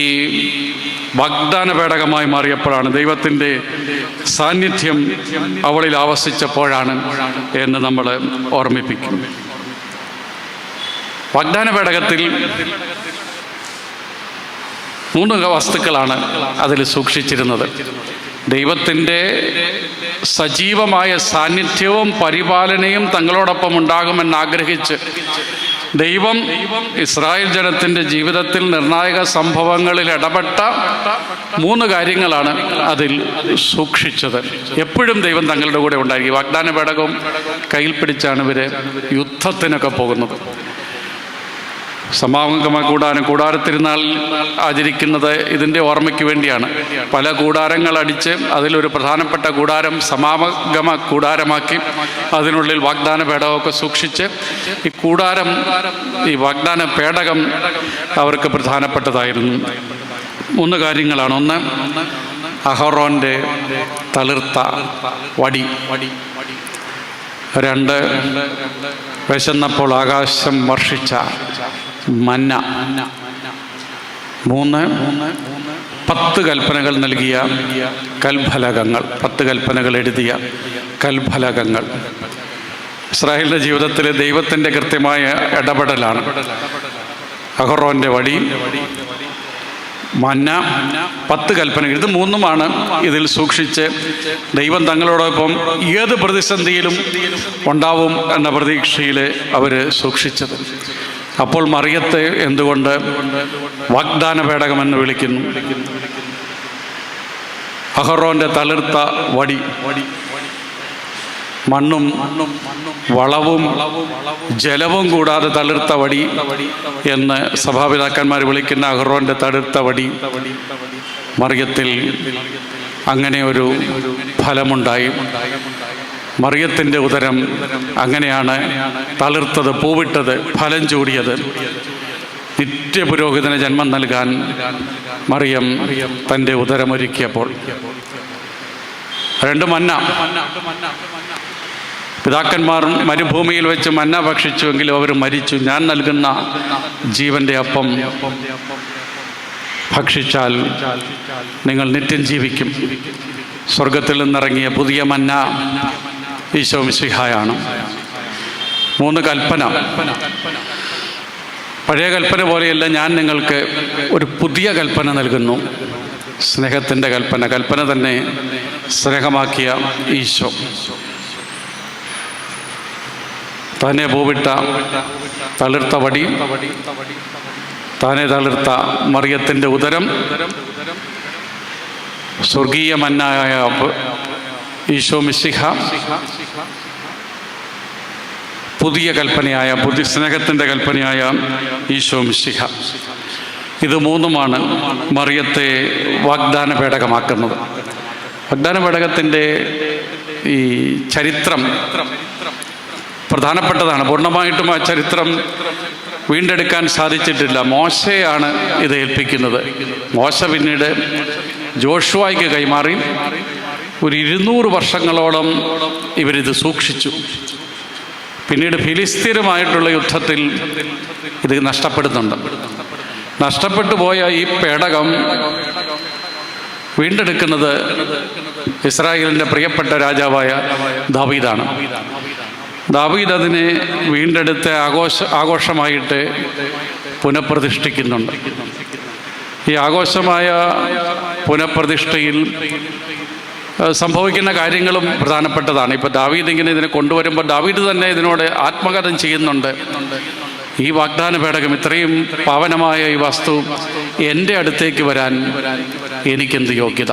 Speaker 1: വാഗ്ദാന പേടകമായി മാറിയപ്പോഴാണ്, ദൈവത്തിൻ്റെ സാന്നിധ്യം അവളിൽ ആവസിച്ചപ്പോഴാണ് എന്ന് നമ്മൾ ഓർമ്മിപ്പിക്കും. വാഗ്ദാന പേടകത്തിൽ 3 വസ്തുക്കളാണ് അതിൽ സൂക്ഷിച്ചിരുന്നത്. ദൈവത്തിൻ്റെ സജീവമായ സാന്നിധ്യവും പരിപാലനയും തങ്ങളോടൊപ്പം ഉണ്ടാകുമെന്ന് ആഗ്രഹിച്ച് ദൈവം ഇസ്രായേൽ ജനത്തിൻ്റെ ജീവിതത്തിൽ നിർണായക സംഭവങ്ങളിൽ ഇടപെട്ട 3 കാര്യങ്ങളാണ് അതിൽ സൂക്ഷിച്ചത്. എപ്പോഴും ദൈവം തങ്ങളുടെ കൂടെ ഉണ്ടായിരിക്കും. വാഗ്ദാന പേടകവും കയ്യിൽ പിടിച്ചാണ് ഇവർ യുദ്ധത്തിനൊക്കെ പോകുന്നത്. സമാഗമ കൂടാരത്തിരുന്നാൾ ആചരിക്കുന്നത് ഇതിൻ്റെ ഓർമ്മയ്ക്ക് വേണ്ടിയാണ്. പല കൂടാരങ്ങൾ അടിച്ച് അതിലൊരു പ്രധാനപ്പെട്ട കൂടാരം സമാഗമ കൂടാരമാക്കി അതിനുള്ളിൽ വാഗ്ദാന പേടകമൊക്കെ സൂക്ഷിച്ച് ഈ വാഗ്ദാന പേടകം അവർക്ക് പ്രധാനപ്പെട്ടതായിരുന്നു. 3 കാര്യങ്ങളാണ്. 1, അഹറോൻ്റെ തളിർത്ത വടി. 2, വിശന്നപ്പോൾ ആകാശം വർഷിച്ച മന്ന. 3, 10 കൽപ്പനകൾ നൽകിയ കൽഫലകങ്ങൾ, 10 കൽപ്പനകൾ എഴുതിയ കൽഫലകങ്ങൾ. ഇസ്രായേലിൻ്റെ ജീവിതത്തിൽ ദൈവത്തിൻ്റെ കൃത്യമായ ഇടപെടലാണ്. അഹറോൻ്റെ വടി, മന്ന, 10 കൽപ്പനകൾ. ഇത് 3ഉമാണ് ഇതിൽ സൂക്ഷിച്ച് ദൈവം തങ്ങളോടൊപ്പം ഏത് പ്രതിസന്ധിയിലും ഉണ്ടാവും എന്ന പ്രതീക്ഷയിൽ അവർ സൂക്ഷിച്ചത്. അപ്പോൾ മറിയത്തെ എന്തുകൊണ്ട് വാഗ്ദാന പേടകമെന്ന് വിളിക്കുന്നു? അഹറോൻ്റെ തളിർത്ത വടി, മണ്ണും വളവും ജലവും കൂടാതെ തളിർത്ത വടി എന്ന് സഭാപിതാക്കന്മാർ വിളിക്കുന്ന അഹറോൻ്റെ തളിർത്ത വടി. മറിയത്തിൽ അങ്ങനെ ഒരു ഫലമുണ്ടായി. മറിയത്തിൻ്റെ ഉദരം അങ്ങനെയാണ് തളിർത്തത്, പൂവിട്ടത്, ഫലം ചൂടിയത്. നിത്യപുരോഹിതന് ജന്മം നൽകാൻ മറിയം തൻ്റെ ഉദരമൊരുക്കിയപ്പോൾ. 2, മന്ന. പിതാക്കന്മാർ മരുഭൂമിയിൽ വെച്ച് മന്ന ഭക്ഷിച്ചുവെങ്കിലും അവർ മരിച്ചു. ഞാൻ നൽകുന്ന ജീവൻ്റെ അപ്പം ഭക്ഷിച്ചാൽ നിങ്ങൾ നിത്യം ജീവിക്കും. സ്വർഗത്തിൽ നിന്നിറങ്ങിയ പുതിയ മന്ന ഈശോ മിശിഹായാണ്. 3 കൽപ്പന. പഴയ കൽപ്പന പോലെയല്ല, ഞാൻ നിങ്ങൾക്ക് ഒരു പുതിയ കൽപ്പന നൽകുന്നു. സ്നേഹത്തിൻ്റെ കൽപ്പന. കൽപ്പന തന്നെ സ്നേഹമാക്കിയ ഈശോ തന്നെ പൂവിട്ട തളിർത്ത വടി, താനെ തളിർത്ത മറിയത്തിൻ്റെ ഉദരം, സ്വർഗീയ മന്നായ ഈശോ മിശിഹ, പുതിയ കൽപ്പനയായ സ്നേഹത്തിൻ്റെ കൽപ്പനയായ ഈശോ മിശിഹ. ഇത് 3ഉമാണ് മറിയത്തെ വാഗ്ദാന പേടകമാക്കുന്നത്. വാഗ്ദാന പേടകത്തിൻ്റെ ഈ ചരിത്രം പ്രധാനപ്പെട്ടതാണ്. പൂർണ്ണമായിട്ടും ആ ചരിത്രം വീണ്ടെടുക്കാൻ സാധിച്ചിട്ടില്ല. മോശയാണ് ഇത് ഏൽപ്പിക്കുന്നത്. മോശ പിന്നീട് ജോഷുവായ്ക്ക് കൈമാറി. ഒരു 200 വർഷങ്ങളോളം ഇവരിത് സൂക്ഷിച്ചു. പിന്നീട് ഫിലിസ്തീനുമായിട്ടുള്ള യുദ്ധത്തിൽ ഇത് നഷ്ടപ്പെടുന്നുണ്ട്. നഷ്ടപ്പെട്ടു പോയ ഈ പേടകം വീണ്ടെടുക്കുന്നത് ഇസ്രായേലിൻ്റെ പ്രിയപ്പെട്ട രാജാവായ ദാവീദാണ്. ദാവീദ് അതിനെ വീണ്ടെടുത്ത് ആഘോഷമായിട്ട് പുനഃപ്രതിഷ്ഠിക്കുന്നുണ്ട്. ഈ ആഘോഷമായ പുനഃപ്രതിഷ്ഠയിൽ സംഭവിക്കുന്ന കാര്യങ്ങളും പ്രധാനപ്പെട്ടതാണ്. ഇപ്പോൾ ദാവീദ് ഇങ്ങനെ ഇതിനെ കൊണ്ടുവരുമ്പോൾ ദാവീദ് തന്നെ ഇതിനോട് ആത്മകഥം ചെയ്യുന്നുണ്ട്. ഈ വാഗ്ദാന പേടകം, ഇത്രയും പാവനമായ ഈ വസ്തു എൻ്റെ അടുത്തേക്ക് വരാൻ എനിക്കെന്ത് യോഗ്യത?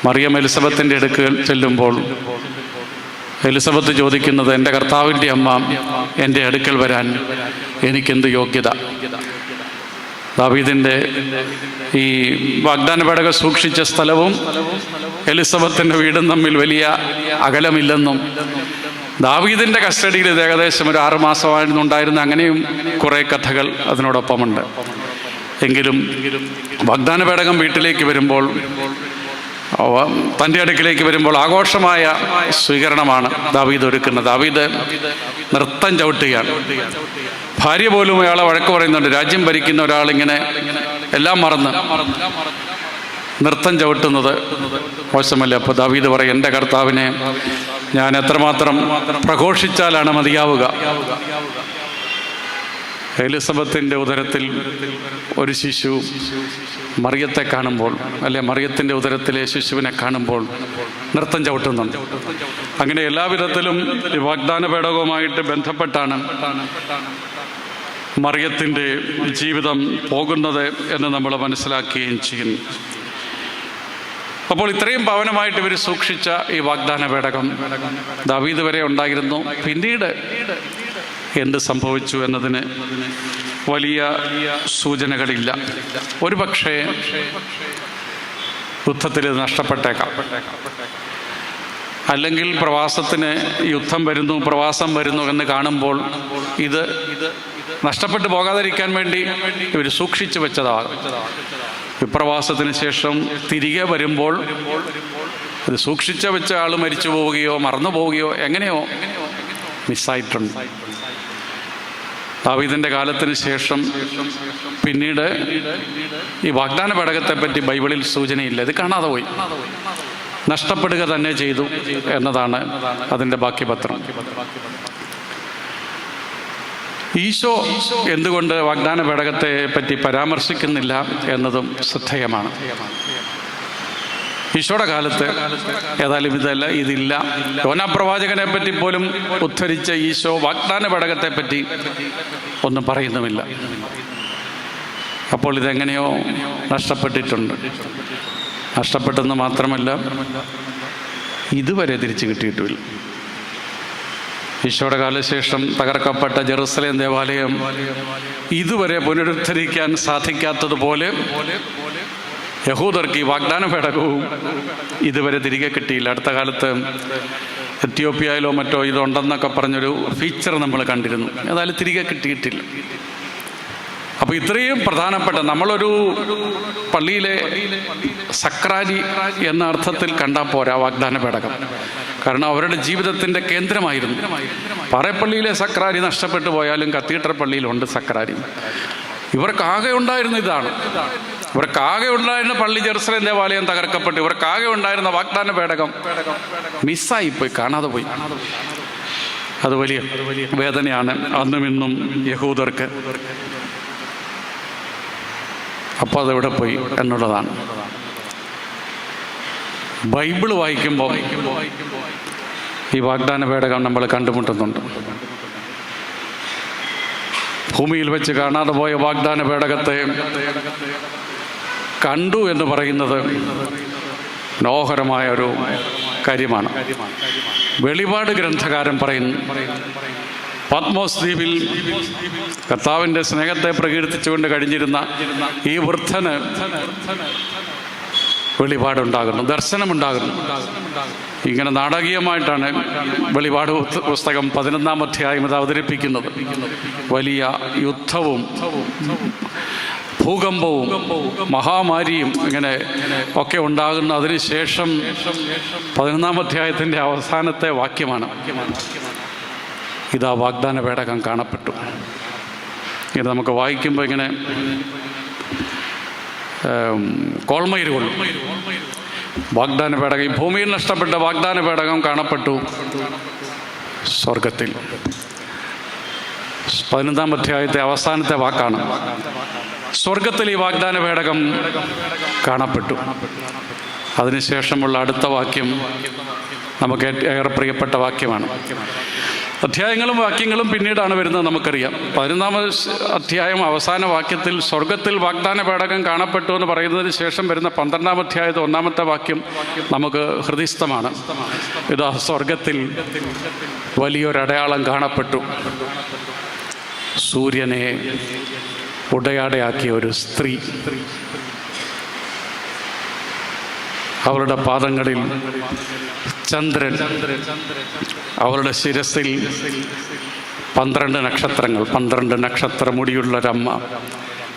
Speaker 1: മറിയം എലിസബത്തിൻ്റെ അടുക്കൽ ചെല്ലുമ്പോൾ എലിസബത്ത് ചോദിക്കുന്നത്, എൻ്റെ കർത്താവിൻ്റെ അമ്മ എൻ്റെ അടുക്കൽ വരാൻ എനിക്കെന്ത് യോഗ്യത? ദാവീദിൻ്റെ ഈ വാഗ്ദാന പേടകം സൂക്ഷിച്ച സ്ഥലവും എലിസബത്തിൻ്റെ വീടും തമ്മിൽ വലിയ അകലമില്ലെന്നും ദാവീദിൻ്റെ കസ്റ്റഡിയിൽ ഇത് ഏകദേശം ഒരു 6 മാസമായിരുന്നു ഉണ്ടായിരുന്ന, അങ്ങനെയും കുറേ കഥകൾ അതിനോടൊപ്പമുണ്ട്. എങ്കിലും വാഗ്ദാന പേടകം വീട്ടിലേക്ക് വരുമ്പോൾ, തൻ്റെ അടുക്കിലേക്ക് വരുമ്പോൾ ആഘോഷമായ സ്വീകരണമാണ് ദാവീദ് ഒരുക്കുന്നത്. ദാവീദ് നൃത്തം ചവിട്ടുകയാണ്. ഭാര്യ പോലും അയാളെ വഴക്ക് പറയുന്നുണ്ട്. രാജ്യം ഭരിക്കുന്ന ഒരാളിങ്ങനെ എല്ലാം മറന്ന് നൃത്തം ചവിട്ടുന്നത് മോശമല്ല. അപ്പോൾ ദാവീദ് പറയും, എൻ്റെ കർത്താവിനെ ഞാൻ എത്രമാത്രം പ്രഘോഷിച്ചാലാണ് മതിയാവുക. എലിസബത്തിൻ്റെ ഉദരത്തിൽ ഒരു ശിശു മറിയത്തെ കാണുമ്പോൾ, അല്ലെ മറിയത്തിൻ്റെ ഉദരത്തിലെ ശിശുവിനെ കാണുമ്പോൾ നൃത്തം ചവിട്ടുന്നുണ്ട്. അങ്ങനെ എല്ലാവിധത്തിലും ഈ വാഗ്ദാന പേടകവുമായിട്ട് ബന്ധപ്പെട്ടാണ് മറിയത്തിൻ്റെ ജീവിതം പോകുന്നത് എന്ന് നമ്മൾ മനസ്സിലാക്കുകയും ചെയ്യുന്നു. അപ്പോൾ ഇത്രയും ഭവനമായിട്ട് ഇവർ സൂക്ഷിച്ച ഈ വാഗ്ദാന പേടകം ദാവീദ് വരെ ഉണ്ടായിരുന്നു. പിന്നീട് എന്ത് സംഭവിച്ചു എന്നതിന് വലിയ സൂചനകളില്ല. ഒരു പക്ഷേ യുദ്ധത്തിൽ നഷ്ടപ്പെട്ടേക്കാം, അല്ലെങ്കിൽ പ്രവാസത്തിന് യുദ്ധം വരുന്നു, പ്രവാസം വരുന്നു എന്ന് കാണുമ്പോൾ ഇത് നഷ്ടപ്പെട്ടു പോകാതിരിക്കാൻ വേണ്ടി ഇവർ സൂക്ഷിച്ചു വെച്ചതാകും. വിപ്രവാസത്തിന് ശേഷം തിരികെ വരുമ്പോൾ ഇത് സൂക്ഷിച്ചു വെച്ച ആൾ മരിച്ചു പോവുകയോ മറന്നു പോവുകയോ എങ്ങനെയോ മിസ്സായിട്ടുണ്ട്. ദാവീദിൻ്റെ കാലത്തിന് ശേഷം പിന്നീട് ഈ വാഗ്ദാന പേടകത്തെപ്പറ്റി ബൈബിളിൽ സൂചനയില്ല. ഇത് കാണാതെ പോയി, നഷ്ടപ്പെടുക തന്നെ ചെയ്തു എന്നതാണ് അതിൻ്റെ ബാക്കി പത്രം. ഈശോ എന്തുകൊണ്ട് വാഗ്ദാന പേടകത്തെ പറ്റി പരാമർശിക്കുന്നില്ല എന്നതും ശ്രദ്ധേയമാണ്. ഈശോയുടെ കാലത്ത് ഏതായാലും ഇതില്ല. യോനാ പ്രവാചകനെ പറ്റി പോലും ഉദ്ധരിച്ച ഈശോ വാഗ്ദാന പേടകത്തെ പറ്റി ഒന്നും പറയുന്നുമില്ല. അപ്പോൾ ഇതെങ്ങനെയോ നഷ്ടപ്പെട്ടിട്ടുണ്ട്. നഷ്ടപ്പെട്ടെന്ന് മാത്രമല്ല, ഇതുവരെ തിരിച്ചു കിട്ടിയിട്ടുമില്ല. ഈശോയുടെ കാലശേഷം തകർക്കപ്പെട്ട ജെറുസലേം ദേവാലയം ഇതുവരെ പുനരുദ്ധരിക്കാൻ സാധിക്കാത്തതുപോലെ യഹൂദർക്ക് ഈ വാഗ്ദാന പേടകവും ഇതുവരെ തിരികെ കിട്ടിയില്ല. അടുത്ത കാലത്ത് എത്യോപ്യയിലോ മറ്റോ ഇതുണ്ടെന്നൊക്കെ പറഞ്ഞൊരു ഫീച്ചർ നമ്മൾ കണ്ടിരുന്നു. ഏതായാലും തിരികെ കിട്ടിയിട്ടില്ല. അപ്പോൾ ഇത്രയും പ്രധാനപ്പെട്ട, നമ്മളൊരു പള്ളിയിലെ സക്രാരി എന്ന അർത്ഥത്തിൽ കണ്ടാൽ പോരാ വാഗ്ദാന പേടകം. കാരണം അവരുടെ ജീവിതത്തിൻ്റെ കേന്ദ്രമായിരുന്നു. പാറേപ്പള്ളിയിലെ സക്രാരി നഷ്ടപ്പെട്ടു പോയാലും കത്തീഡ്രൽ പള്ളിയിലുണ്ട് സക്രാരി. ഇവർക്കാകെ ഉണ്ടായിരുന്ന ഇതാണ്. ഇവർക്കാകെ ഉണ്ടായിരുന്ന പള്ളി ജെറുസലേം ദേവാലയം തകർക്കപ്പെട്ടു. ഇവർക്കാകെ ഉണ്ടായിരുന്ന വാഗ്ദാന പേടകം മിസ്സായിപ്പോയി, കാണാതെ പോയി. അത് വലിയ വേദനയാണ് അന്നും ഇന്നും യഹൂദർക്ക്. അപ്പോൾ അതെവിടെ പോയി എന്നുള്ളതാണ്. ബൈബിള് വായിക്കുമ്പോൾ ഈ വാഗ്ദാന പേടകം നമ്മൾ കണ്ടുമുട്ടുന്നുണ്ട്. ഭൂമിയിൽ വെച്ച് കാണാതെ പോയ വാഗ്ദാന പേടകത്തെ കണ്ടു എന്ന് പറയുന്നത് മനോഹരമായ ഒരു കാര്യമാണ്. വെളിപാട് ഗ്രന്ഥകാരൻ പറയുന്നു, പത്മോസ് ദ്വീപിൽ കർത്താവിൻ്റെ സ്നേഹത്തെ പ്രകീർത്തിച്ചുകൊണ്ട് കഴിഞ്ഞിരുന്ന ഈ വൃദ്ധന് വെളിപാടുണ്ടാകുന്നു, ദർശനമുണ്ടാകുന്നു. ഇങ്ങനെ നാടകീയമായിട്ടാണ് വെളിപാട് പുസ്തകം 11-ാം അധ്യായം ഇത് അവതരിപ്പിക്കുന്നത്. വലിയ യുദ്ധവും ഭൂകമ്പവും മഹാമാരിയും ഇങ്ങനെ ഒക്കെ ഉണ്ടാകുന്ന അതിനുശേഷം 11-ാം അധ്യായത്തിൻ്റെ അവസാനത്തെ വാക്യമാണ്, ഇതാ വാഗ്ദാന പേടകം കാണപ്പെട്ടു. ഇത് നമുക്ക് വായിക്കുമ്പോൾ ഇങ്ങനെ കോൾമയിര് കൊള്ളും. വാഗ്ദാന പേടകം, ഈ ഭൂമിയിൽ നഷ്ടപ്പെട്ട വാഗ്ദാന പേടകം കാണപ്പെട്ടു സ്വർഗത്തിൽ. 11-ാം അധ്യായത്തെ അവസാനത്തെ വാക്കാണ്, സ്വർഗത്തിൽ ഈ വാഗ്ദാന പേടകം കാണപ്പെട്ടു. അതിനുശേഷമുള്ള അടുത്ത വാക്യം നമുക്ക് ഏറെ പ്രിയപ്പെട്ട വാക്യമാണ്. അധ്യായങ്ങളും വാക്യങ്ങളും പിന്നീടാണ് വരുന്നത്, നമുക്കറിയാം. 11-ാം അധ്യായം അവസാന വാക്യത്തിൽ സ്വർഗത്തിൽ വാഗ്ദാന പേടകം കാണപ്പെട്ടു എന്ന് പറയുന്നതിന് ശേഷം വരുന്ന 12-ാം അധ്യായത്തെ 1-ാമത്തെ വാക്യം നമുക്ക് ഹൃദിസ്ഥമാണ്. ഇതാ സ്വർഗത്തിൽ വലിയൊരടയാളം കാണപ്പെട്ടു, സൂര്യനെ ഉടയാടയാക്കിയ ഒരു സ്ത്രീ. അവളുടെ പാദങ്ങളിൽ ചന്ദ്രൻ, അവളുടെ ശിരസിൽ 12 നക്ഷത്രങ്ങൾ, 12 നക്ഷത്ര മുടിയുള്ളൊരമ്മ,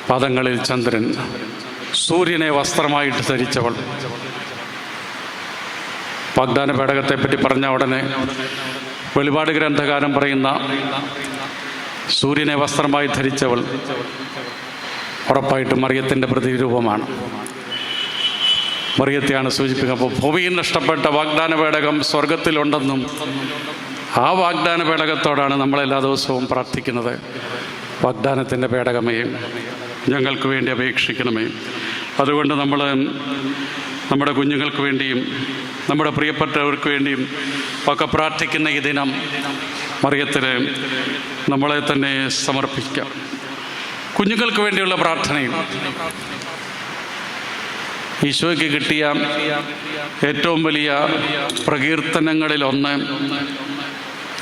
Speaker 1: പാദങ്ങളിൽ ചന്ദ്രൻ, സൂര്യനെ വസ്ത്രമായിട്ട് ധരിച്ചവൾ. വാഗ്ദാന പേടകത്തെപ്പറ്റി പറഞ്ഞ ഉടനെ വെളിപാട് ഗ്രന്ഥകാരൻ പറയുന്ന സൂര്യനെ വസ്ത്രമായി ധരിച്ചവൾ ഉറപ്പായിട്ടും മറിയത്തിൻ്റെ പ്രതിരൂപമാണ്. മറിയത്തെയാണ് സൂചിപ്പിക്കുക. അപ്പോൾ ഭൂമിയിൽ നഷ്ടപ്പെട്ട വാഗ്ദാന പേടകം സ്വർഗത്തിലുണ്ടെന്നും ആ വാഗ്ദാന പേടകത്തോടാണ് നമ്മളെല്ലാ ദിവസവും പ്രാർത്ഥിക്കുന്നത്. വാഗ്ദാനത്തിൻ്റെ പേടകമേ, ഞങ്ങൾക്ക് വേണ്ടി അപേക്ഷിക്കണമേ. അതുകൊണ്ട് നമ്മൾ നമ്മുടെ കുഞ്ഞുങ്ങൾക്ക് വേണ്ടിയും നമ്മുടെ പ്രിയപ്പെട്ടവർക്ക് വേണ്ടിയും ഒക്കെ പ്രാർത്ഥിക്കുന്ന ഈ ദിനം മറിയത്തിന് നമ്മളെ തന്നെ സമർപ്പിക്കാം. കുഞ്ഞുങ്ങൾക്ക് വേണ്ടിയുള്ള പ്രാർത്ഥനയും ഈശോയ്ക്ക് കിട്ടിയ ഏറ്റവും വലിയ പ്രകീർത്തനങ്ങളിലൊന്ന്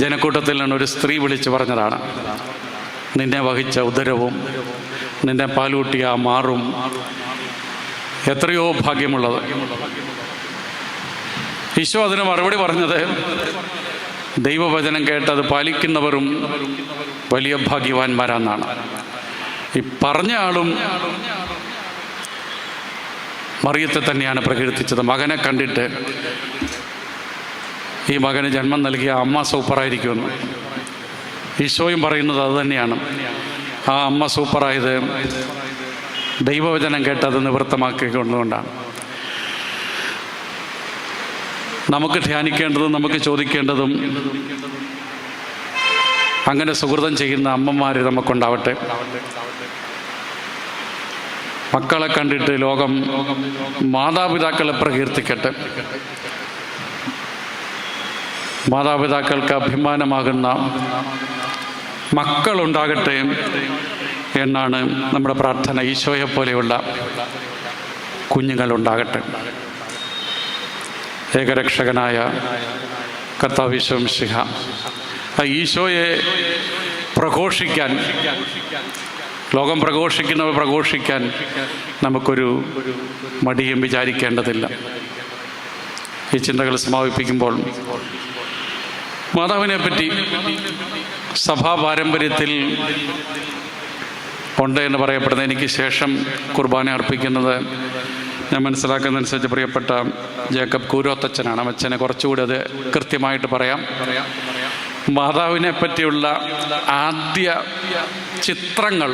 Speaker 1: ജനക്കൂട്ടത്തിൽ നിന്ന് ഒരു സ്ത്രീ വിളിച്ചു പറഞ്ഞതാണ്, നിന്നെ വഹിച്ച ഉദരവും നിന്നെ പാലൂട്ടിയ മാറും എത്രയോ ഭാഗ്യമുള്ളത്. ഈശോ അതിന് മറുപടി പറഞ്ഞത്, ദൈവവചനം കേട്ടത് പാലിക്കുന്നവരും വലിയ ഭാഗ്യവാന്മാരാന്നാണ്. ഈ പറഞ്ഞ ആളും മറിയത്തെ തന്നെയാണ് പ്രകീർത്തിച്ചത്. മകനെ കണ്ടിട്ട് ഈ മകന് ജന്മം നൽകിയ അമ്മ സൂപ്പറായിരിക്കുമെന്ന് ഈശോയും പറയുന്നത് അതുതന്നെയാണ്. ആ അമ്മ സൂപ്പറായത് ദൈവവചനം കേട്ടത് നിവൃത്തമാക്കിക്കൊണ്ടുകൊണ്ടാണ്. നമുക്ക് ധ്യാനിക്കേണ്ടതും നമുക്ക് ചോദിക്കേണ്ടതും അങ്ങനെ സുഹൃതം ചെയ്യുന്ന അമ്മമാർ നമുക്കുണ്ടാവട്ടെ. മക്കളെ കണ്ടിട്ട് ലോകം മാതാപിതാക്കളെ പ്രകീർത്തിക്കട്ടെ. മാതാപിതാക്കൾക്ക് അഭിമാനമാകുന്ന മക്കളുണ്ടാകട്ടെ എന്നാണ് നമ്മുടെ പ്രാർത്ഥന. ഈശോയെ പോലെയുള്ള കുഞ്ഞുങ്ങളുണ്ടാകട്ടെ. ഏകരക്ഷകനായ കർത്താവ് ഈശോ മിശിഹ ആ ഈശോയെ പ്രഘോഷിക്കാൻ, ലോകം പ്രഘോഷിക്കാൻ നമുക്കൊരു മടിയും വിചാരിക്കേണ്ടതില്ല. ഈ ചിന്തകൾ സമാപിപ്പിക്കുമ്പോൾ മാതാവിനെ പറ്റി സഭാ പാരമ്പര്യത്തിൽ ഉണ്ട് എന്ന് പറയപ്പെടുന്നത്, എനിക്ക് ശേഷം കുർബാന അർപ്പിക്കുന്നത് ഞാൻ മനസ്സിലാക്കുന്നതനുസരിച്ച് പ്രിയപ്പെട്ട ജേക്കബ് കൂരോത്തച്ഛനാണ്. അച്ഛനെ കുറച്ചുകൂടി അത് കൃത്യമായിട്ട് പറയാം. മാതാവിനെ പറ്റിയുള്ള ആദ്യ ചിത്രങ്ങൾ,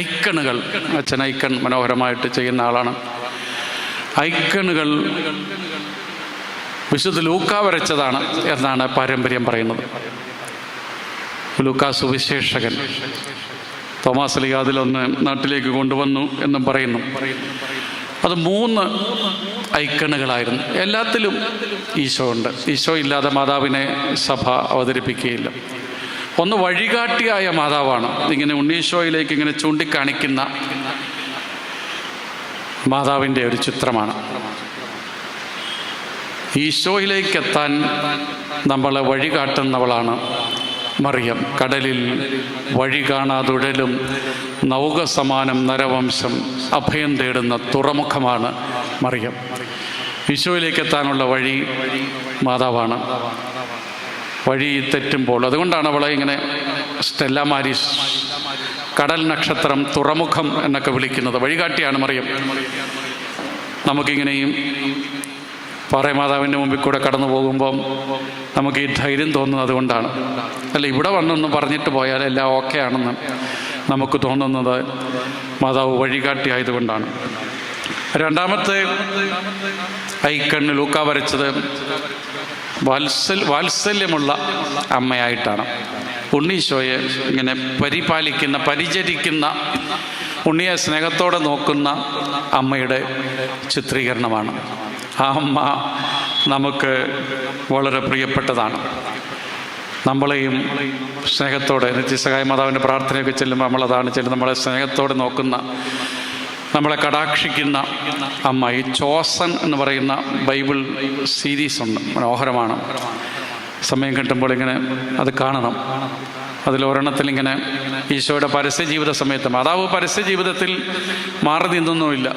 Speaker 1: ഐക്കണുകൾ, അച്ഛൻ ഐക്കൺ മനോഹരമായിട്ട് ചെയ്യുന്ന ആളാണ്. ഐക്കണുകൾ വിശുദ്ധ ലൂക്കാ വരച്ചതാണ് എന്നാണ് പാരമ്പര്യം പറയുന്നത്. ലൂക്കാ സുവിശേഷകൻ തോമാസ് ലീഗ അതിലൊന്ന് നാട്ടിലേക്ക് കൊണ്ടുവന്നു എന്നും പറയുന്നു. അത് 3 ഐക്കണുകളായിരുന്നു. എല്ലാത്തിലും ഈശോ ഉണ്ട്. ഈശോ ഇല്ലാതെ മാതാവിനെ സഭ അവതരിപ്പിക്കുകയില്ല. ഒന്ന് വഴികാട്ടിയായ മാതാവാണ്. ഇങ്ങനെ ഉണ്ണീശോയിലേക്ക് ഇങ്ങനെ ചൂണ്ടിക്കാണിക്കുന്ന മാതാവിൻ്റെ ഒരു ചിത്രമാണ്. ഈശോയിലേക്കെത്താൻ നമ്മളെ വഴികാട്ടുന്നവളാണ് മറിയം. കടലിൽ വഴി കാണാതുഴലും നൗക സമാനം നരവംശം അഭയം തേടുന്ന തുറമുഖമാണ് മറിയം. ഈശോയിലേക്കെത്താനുള്ള വഴി മാതാവാണ്. വഴി തെറ്റുമ്പോൾ, അതുകൊണ്ടാണ് അവളെ ഇങ്ങനെ സ്റ്റെല്ല മാരിസ്, കടൽ നക്ഷത്രം, തുറമുഖം എന്നൊക്കെ വിളിക്കുന്നത്. വഴികാട്ടിയാണ് മറിയം. നമുക്കിങ്ങനെയും പാറമാതാവിൻ്റെ മുമ്പിൽ കൂടെ കടന്നു പോകുമ്പം നമുക്ക് ഈ ധൈര്യം തോന്നുന്നത് കൊണ്ടാണ്. അല്ല, ഇവിടെ വന്നൊന്ന് പറഞ്ഞിട്ട് പോയാൽ എല്ലാം ഓക്കെ ആണെന്ന് നമുക്ക് തോന്നുന്നത് മാതാവ് വഴികാട്ടി ആയതുകൊണ്ടാണ്. രണ്ടാമത്തെ ഐക്കണ്ണ് ലൂക്ക വരച്ചത് വാത്സല്യമുള്ള അമ്മയായിട്ടാണ്. ഉണ്ണീശോയെ ഇങ്ങനെ പരിപാലിക്കുന്ന, പരിചരിക്കുന്ന, ഉണ്ണിയെ സ്നേഹത്തോടെ നോക്കുന്ന അമ്മയുടെ ചിത്രീകരണമാണ്. ആ അമ്മ നമുക്ക് വളരെ പ്രിയപ്പെട്ടതാണ്. നമ്മളെയും സ്നേഹത്തോടെ, നിത്യസഹായ മാതാവിൻ്റെ പ്രാർത്ഥനയൊക്കെ ചെല്ലുമ്പോൾ നമ്മളതാണ് ചെല്ലുന്നത്. നമ്മളെ സ്നേഹത്തോടെ നോക്കുന്ന, നമ്മളെ കടാക്ഷിക്കുന്ന അമ്മ. ഈ ചോസൻ എന്ന് പറയുന്ന ബൈബിൾ സീരീസ് ഉണ്ട്, മനോഹരമാണ്. സമയം കിട്ടുമ്പോൾ ഇങ്ങനെ അത് കാണണം. അതിലൊരെണ്ണത്തിൽ ഇങ്ങനെ ഈശോയുടെ പരസ്യ ജീവിത സമയത്ത് മാതാവ് പരസ്യ ജീവിതത്തിൽ മാറി നിന്നൊന്നുമില്ല.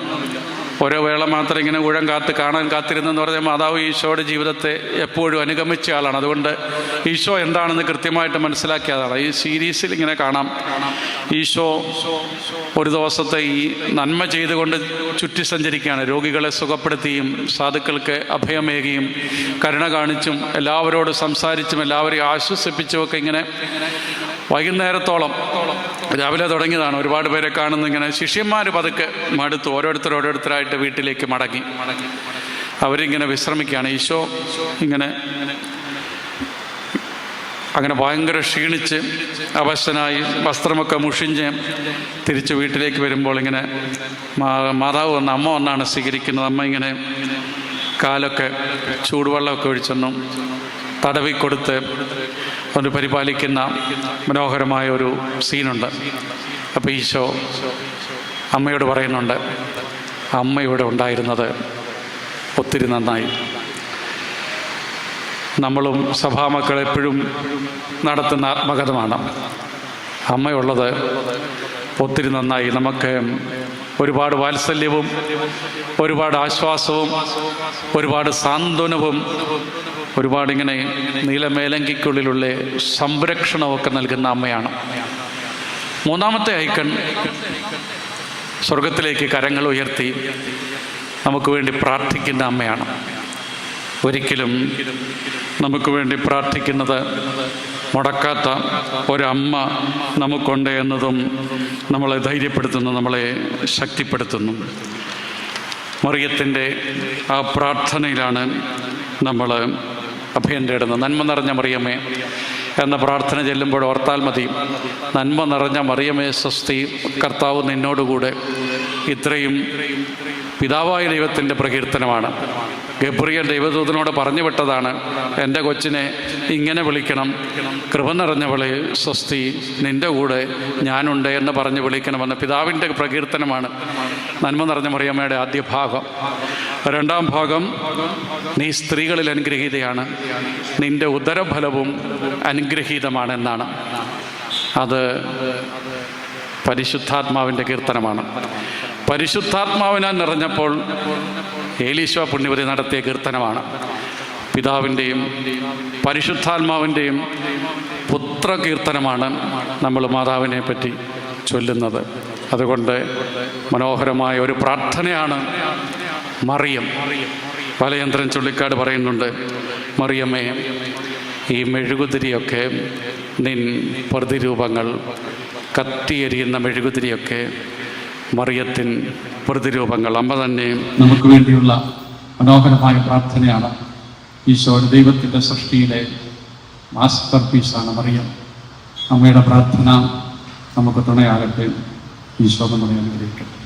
Speaker 1: ഓരോ വേള മാത്രം ഇങ്ങനെ ഊഴം കാണാൻ കാത്തിരുന്നെന്ന് പറഞ്ഞാൽ മാതാവ് ഈശോയുടെ ജീവിതത്തെ എപ്പോഴും അനുഗമിച്ച ആളാണ്. അതുകൊണ്ട് ഈശോ എന്താണെന്ന് കൃത്യമായിട്ട് മനസ്സിലാക്കിയ ആളാണ്. ഈ സീരീസിൽ ഇങ്ങനെ കാണാം, ഈശോ ഒരു ദിവസത്തെ ഈ നന്മ ചെയ്തുകൊണ്ട് ചുറ്റി സഞ്ചരിക്കുകയാണ്. രോഗികളെ സുഖപ്പെടുത്തിയും സാധുക്കൾക്ക് അഭയമേകിയും കരുണ കാണിച്ചും എല്ലാവരോടും സംസാരിച്ചും എല്ലാവരെയും ആശ്വസിപ്പിച്ചും ഒക്കെ ഇങ്ങനെ വൈകുന്നേരത്തോളം രാവിലെ തുടങ്ങിയതാണ്. ഒരുപാട് പേരെ കാണുന്ന ഇങ്ങനെ ശിഷ്യന്മാർ പതുക്കെ മടുത്തു, ഓരോരുത്തരായിട്ട് വീട്ടിലേക്ക് മടങ്ങി. അവരിങ്ങനെ വിശ്രമിക്കുകയാണ്. ഈശോ ഇങ്ങനെ അങ്ങനെ ഭയങ്കര ക്ഷീണിച്ച് അവശനായി വസ്ത്രമൊക്കെ മുഷിഞ്ഞ് തിരിച്ച് വീട്ടിലേക്ക് വരുമ്പോൾ ഇങ്ങനെ മാതാവ് വന്ന് അമ്മ വന്നാണ് സ്വീകരിക്കുന്നത്. അമ്മ ഇങ്ങനെ കാലൊക്കെ ചൂടുവെള്ളമൊക്കെ ഒഴിച്ചൊന്നും തടവിക്കൊടുത്ത് ഒന്ന് പരിപാലിക്കുന്ന മനോഹരമായ ഒരു സീനുണ്ട്. അപ്പോൾ ഈശോ അമ്മയോട് പറയുന്നുണ്ട്, അമ്മ ഇവിടെ ഉണ്ടായിരുന്നത് ഒത്തിരി നന്നായി. നമ്മളും സഭാമക്കൾ എപ്പോഴും നടത്തുന്ന ആത്മകഥമാണ്. അമ്മയുള്ളത് ഒത്തിരി നന്നായി. നമുക്ക് ഒരുപാട് വാത്സല്യവും ഒരുപാട് ആശ്വാസവും ഒരുപാട് സാന്ത്വനവും ഒരുപാട് ഇങ്ങനെ നീലമേലങ്കിക്കുള്ളിലുള്ള സംരക്ഷണമൊക്കെ നൽകുന്ന അമ്മയാണ്. മൂന്നാമത്തെ ഐക്കൺ സ്വർഗത്തിലേക്ക് കരങ്ങൾ ഉയർത്തി നമുക്ക് വേണ്ടി പ്രാർത്ഥിക്കുന്ന അമ്മയാണ്. ഒരിക്കലും നമുക്ക് വേണ്ടി പ്രാർത്ഥിക്കുന്നത് മുടക്കാത്ത ഒരമ്മ നമുക്കുണ്ട് എന്നതും നമ്മളെ ധൈര്യപ്പെടുത്തുന്നു, നമ്മളെ ശക്തിപ്പെടുത്തുന്നു. മറിയത്തിൻ്റെ ആ പ്രാർത്ഥനയിലാണ് നമ്മൾ അഭയം തേടുന്നത്. നന്മ നിറഞ്ഞ മറിയമേ എന്ന പ്രാർത്ഥന ചെല്ലുമ്പോൾ ഓർത്താൽ മതി, നന്മ നിറഞ്ഞ മറിയമേ സ്വസ്തി, കർത്താവ് നിന്നോടുകൂടെ. ഇത്രയും പിതാവായ ദൈവത്തിൻ്റെ പ്രകീർത്തനമാണ്. ഗബ്രിയേൽ ദൈവദൂതനോട് പറഞ്ഞു വിട്ടതാണ്, എൻ്റെ കൊച്ചിനെ ഇങ്ങനെ വിളിക്കണം, കൃപ നിറഞ്ഞവളെ സ്വസ്തി, നിൻ്റെ കൂടെ ഞാനുണ്ട് എന്ന് പറഞ്ഞ് വിളിക്കണമെന്ന്. പിതാവിൻ്റെ പ്രകീർത്തനമാണ് നന്മ നിറഞ്ഞ മറിയമ്മയുടെ ആദ്യ ഭാഗം. രണ്ടാം ഭാഗം, നീ സ്ത്രീകളിൽ അനുഗ്രഹീതയാണ്, നിൻ്റെ ഉദരഫലവും അനുഗ്രഹീതമാണ് എന്നാണ്. അത് പരിശുദ്ധാത്മാവിൻ്റെ കീർത്തനമാണ്. പരിശുദ്ധാത്മാവിനാൽ നിറഞ്ഞപ്പോൾ ഏലീശോ പുണ്യവതി നടത്തിയ കീർത്തനമാണ്. പിതാവിൻ്റെയും പരിശുദ്ധാത്മാവിൻ്റെയും പുത്രകീർത്തനമാണ് നമ്മൾ മാതാവിനെ പറ്റി ചൊല്ലുന്നത്. അതുകൊണ്ട് മനോഹരമായ ഒരു പ്രാർത്ഥനയാണ് മറിയം. വലയന്ത്രൻ ചുള്ളിക്കാട് പറയുന്നുണ്ട്, മറിയമ്മേ, ഈ മെഴുകുതിരിയൊക്കെ നിൻ പ്രതിരൂപങ്ങൾ, കത്തിയെരിയുന്ന മെഴുകുതിരിയൊക്കെ മറിയത്തിൻ പ്രതിരൂപങ്ങൾ. അമ്മ തന്നെ നമുക്ക് വേണ്ടിയുള്ള മനോഹരമായ പ്രാർത്ഥനയാണ്. ഈശോയുടെ ദൈവത്തിൻ്റെ സൃഷ്ടിയിലെ മാസ്റ്റർ പീസാണ് മറിയം. അമ്മയുടെ പ്രാർത്ഥന നമുക്ക് തുണയാകട്ടെ. ഈശോ നമ്മെ അനുഗ്രഹിക്കട്ടെ.